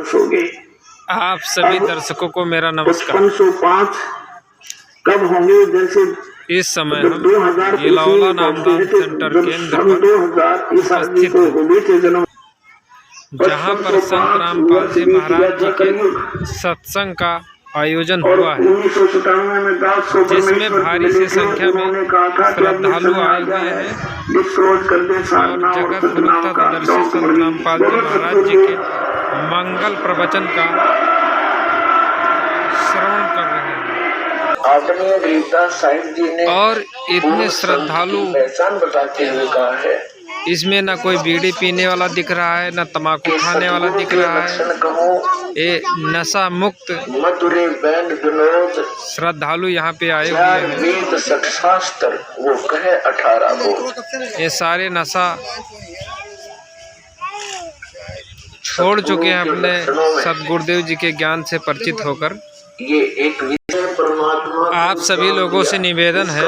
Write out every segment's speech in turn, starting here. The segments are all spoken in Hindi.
हो गए। आप सभी दर्शकों को मेरा नमस्कार। 5505 कब होंगे? जैसे इस समय हम 2000 गेलावला नामदान सेंटर केंद्र पर 2000 ईसा जी उपस्थित को हैं, हुए थे जन्म, जहाँ पर संत रामपाल जी महाराज जी के सत्संग का आयोजन और हुआ है, 1997 में दास जिसमें भारी से संख्या में श्रद्धालु आए हुए हैं और जगत गुरु तत्वदर्शी संत रामपाल जी महाराज जी के मंगल प्रवचन का श्रवण कर रहे हैं। आदरणीय गरीबदास साहिब जी ने और इतने श्रद्धालु पहचान बताते हुए कहा है, इसमें न कोई बीड़ी पीने वाला दिख रहा है, न तम्बाकू खाने वाला दिख रहा है। ये नशा मुक्त मधुरे बैन विनोद श्रद्धालु यहाँ पे आए हुए हैं। वेद शास्त्र वो कहे 18 बोल। ये सारे नशा छोड़ चुके हैं अपने सतगुरुदेव जी के ज्ञान से परिचित होकर। ये एक परमात्मा। आप सभी लोगों से निवेदन है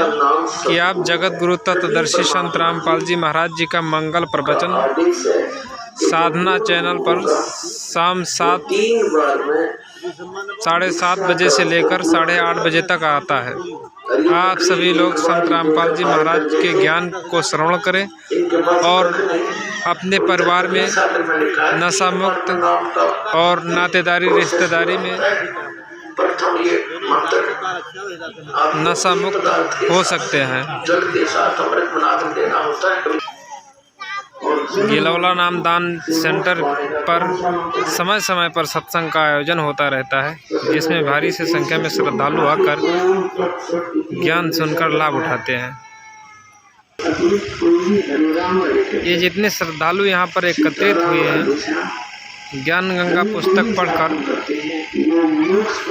कि आप जगत गुरु तत्वदर्शी संत रामपाल जी महाराज जी का मंगल प्रवचन साधना चैनल पर शाम 7:30 बजे से लेकर 8:30 बजे तक आता है। आप सभी लोग संत रामपाल जी महाराज के ज्ञान को श्रवण करें और अपने परिवार में नशा मुक्त और नातेदारी रिश्तेदारी में नशा मुक्त हो सकते हैं। गेलावला नामदान सेंटर पर समय समय पर सत्संग का आयोजन होता रहता है, जिसमें भारी से संख्या में श्रद्धालु आकर ज्ञान सुनकर लाभ उठाते हैं। ये जितने श्रद्धालु यहाँ पर एकत्रित हुए हैं, ज्ञान गंगा पुस्तक पढ़कर,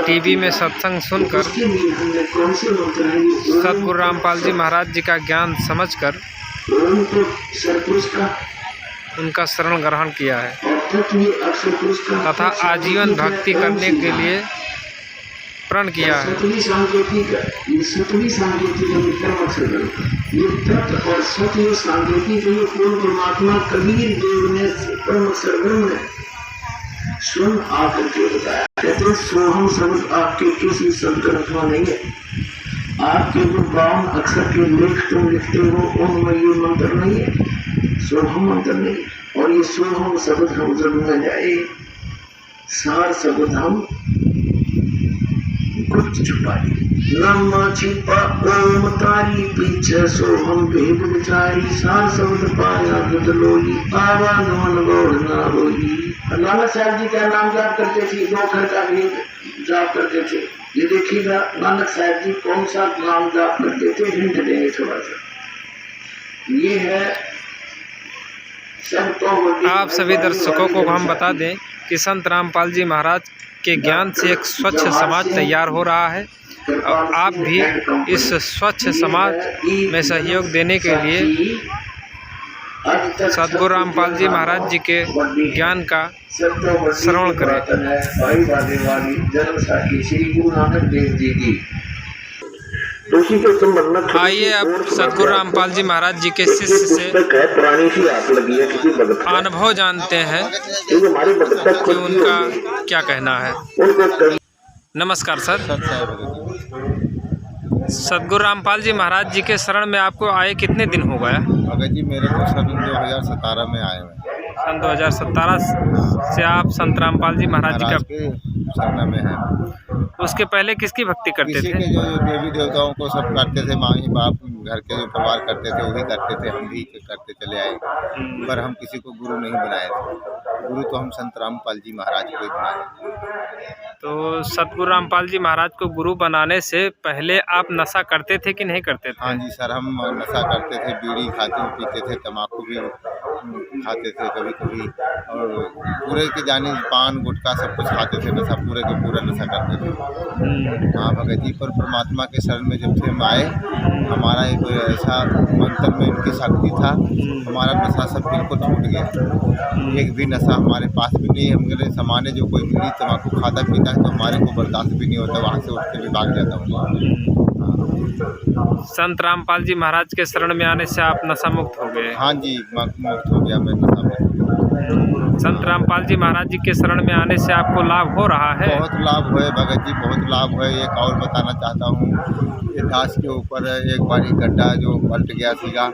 टीवी में सत्संग सुनकर, सतगुरु रामपाल जी महाराज जी का ज्ञान समझकर उनका शरण ग्रहण किया है तथा आजीवन भक्ति करने के लिए प्रण किया है। स्वयं आकर के बताया, कहते हैं सोहम शब्द आपके किसी शब्द रखना नहीं है। आपके जो 52 अक्षर के लेख तुम लिखते हो उनमें ये मंत्र नहीं है, सोहम मंत्र नहीं। और ये सोहम शब्द हम जब न जाए, सार शब्द हम गुप्त छुपा नम्मा छिपा ओम तारी पीछे सोहम भेद विचारी, सार शब्द पाया बदलोई आवागमन गौर ना होई। नानक साहब जी क्या नाम जाप करते थे, 2 घर का भी जाप करते थे। ये देखिएगा नानक साहब जी कौन सा नाम जाप करते थे, हिंट देंगे थोड़ा सा। ये है सब तो। आप सभी दर्शकों को हम बता दें कि संत रामपाल जी महाराज के ज्ञान से एक स्वच्छ समाज तैयार हो रहा है और आप भी इस स्वच्छ समाज में सहयोग देने के लिए सतगुरु रामपाल जी महाराज जी के ज्ञान का श्रवण करें। आइए अब सतगुरु रामपाल जी महाराज जी के शिष्य से अनुभव जानते हैं कि उनका क्या कहना है। नमस्कार सर। सतगुरु रामपाल जी महाराज जी के शरण में आपको आए कितने दिन हो गया? भगत जी मेरे को सन 2017 में आए हुए। सन 2017 से आप संत रामपाल जी महाराज जी का शरण में हैं। उसके पहले किसकी भक्ति करते थे? के जो देवी देवताओं को सब करते थे, माँ बाप घर के जो परिवार करते थे वही करते थे, हम भी करते चले आए। पर हम किसी को गुरु नहीं बनाए थे। गुरु तो हम संत रामपाल जी महाराज को ही बनाए। तो सतगुरु रामपाल जी महाराज को गुरु बनाने से पहले आप नशा करते थे कि नहीं करते थे? हाँ जी सर, हम नशा करते थे, बीड़ी खाते पीते थे, तम्बाकू भी खाते थे कभी कभी, और पूरे के जाने पान गुटखा सब कुछ खाते थे, नशा पूरे का पूरा नशा करते थे। हाँ भगत जी, पर परमात्मा के शरण में जब से हम आए, हमारा एक ऐसा मंत्र में इनकी शक्ति था, हमारा नशा सब बिल्कुल छूट गया। एक भी नशा हमारे पास भी नहीं है। हमारे सामान्य जो कोई बीड़ी तम्बाकू खाता पीता है तो हमारे को बर्दाश्त भी नहीं होता, वहाँ से उठ के भी भाग जाता हूँ। संत रामपाल जी महाराज के शरण में आने से आप नशा मुक्त हो गए? हाँ जी, मुक्त हो गया मैं, नशा मुक्त। संत रामपाल जी महाराज जी के शरण में आने से आपको लाभ हो रहा है? बहुत लाभ हुए भगत जी, बहुत लाभ हुए। एक और बताना चाहता हूँ, ये दास के ऊपर एक बार गड्ढा जो पलट गया सीगा,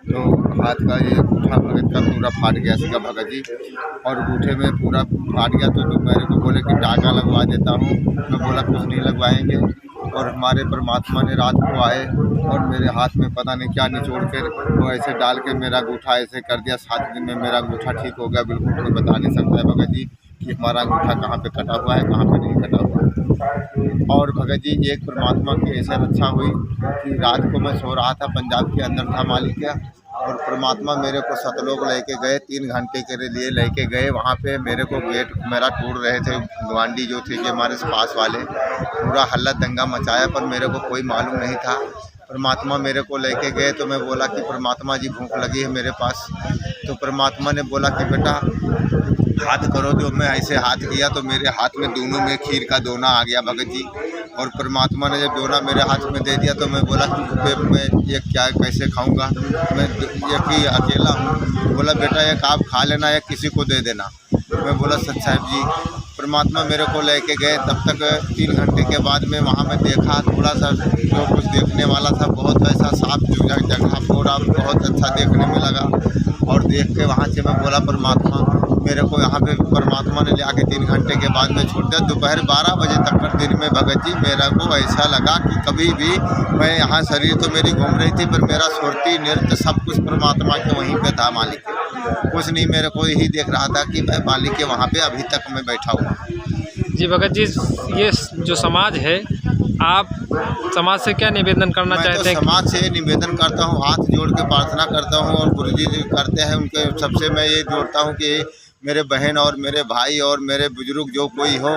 तो हाथ का ये अंगूठा भगत का पूरा फाट गया सीगा भगत जी, और अंगूठे में पूरा फाट गया। तो जो मेरे को बोले कि टाँका लगवा देता हूँ, मैं बोला कुछ नहीं लगवाएंगे। और हमारे परमात्मा ने रात को आए और मेरे हाथ में पता नहीं क्या निचोड़ कर वो ऐसे डाल के मेरा अंगूठा ऐसे कर दिया। 7 दिन में मेरा अंगूठा ठीक हो गया। बिल्कुल कोई बता नहीं सकता है भगत जी कि हमारा अंगूठा कहाँ पे कटा हुआ है, कहाँ पे नहीं कटा हुआ है। और भगत जी एक परमात्मा की ऐसा रक्षा हुई कि रात को मैं सो रहा था, पंजाब के अंदर था मालिक का, और परमात्मा मेरे को सतलोक लेके गए, 3 घंटे के लिए लेके गए। वहाँ पे मेरे को गेट मेरा तोड़ रहे थे गवांडी जो थे कि हमारे पास वाले, पूरा हल्ला दंगा मचाया, पर मेरे को कोई मालूम नहीं था। परमात्मा मेरे को लेके गए तो मैं बोला कि परमात्मा जी भूख लगी है मेरे पास। तो परमात्मा ने बोला कि बेटा हाथ करो। जो मैं ऐसे हाथ किया तो मेरे हाथ में दोनों में खीर का दोना आ गया भगत जी। और परमात्मा ने जब दोना मेरे हाथ में दे दिया तो मैं बोला कि मैं ये क्या कैसे खाऊंगा, मैं एक ही अकेला हूँ। बोला बेटा एक आप खा लेना, एक किसी को दे देना। मैं बोला सच साहब जी। परमात्मा मेरे को लेके गए। तब तक 3 घंटे के बाद में वहाँ में देखा थोड़ा सा जो कुछ देखने वाला था, बहुत ऐसा साफ जगह पूरा बहुत अच्छा देखने में लगा। और देख के वहाँ से मैं बोला परमात्मा मेरे को यहाँ पे परमात्मा ने ले आके 3 घंटे के बाद में छोड़ दिया। दोपहर 12 बजे तक का दिन में भगत जी मेरा को ऐसा लगा कि कभी भी मैं यहाँ, शरीर तो मेरी घूम रही थी पर मेरा सुरती नृत्य सब कुछ परमात्मा के वहीं पे था मालिक के। कुछ नहीं, मेरे को यही देख रहा था कि मैं मालिक के वहाँ पे अभी तक मैं बैठा हुआ। जी भगत जी, ये जो समाज है, आप समाज से क्या निवेदन करना चाहते हैं? तो समाज से निवेदन करता हूँ, हाथ जोड़ के प्रार्थना करता हूँ, और गुरु जी करते हैं उनके सबसे मैं ये जोड़ता हूँ कि मेरे बहन और मेरे भाई और मेरे बुजुर्ग जो कोई हो,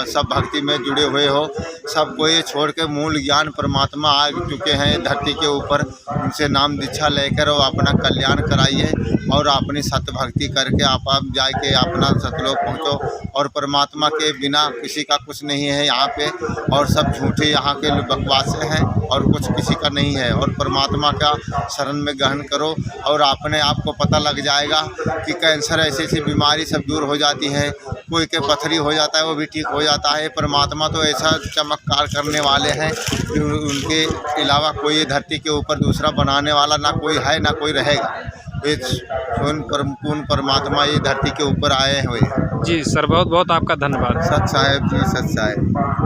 सब भक्ति में जुड़े हुए हो, सबको ये छोड़ के मूल ज्ञान परमात्मा आ चुके हैं धरती के ऊपर, उनसे नाम दीक्षा लेकर और अपना कल्याण कराइए और अपनी सत्य भक्ति करके आप जाके अपना सतलोक पहुँचो। और परमात्मा के बिना किसी का कुछ नहीं है यहाँ पे, और सब झूठे यहाँ के बकवासे हैं और कुछ किसी का नहीं है। और परमात्मा का शरण में ग्रहण करो और अपने आप को पता लग जाएगा कि कैंसर ऐसी बीमारी सब दूर हो जाती है, कोई के पथरी हो जाता है वो भी ठीक हो जाता है। परमात्मा तो ऐसा चमत्कार करने वाले हैं कि उनके अलावा कोई धरती के ऊपर दूसरा बनाने वाला ना कोई है ना कोई रहेगा। पूर्ण परमात्मा ये धरती के ऊपर आए हुए। जी सर, बहुत बहुत आपका धन्यवाद। सच साहेब जी, सच साहेब।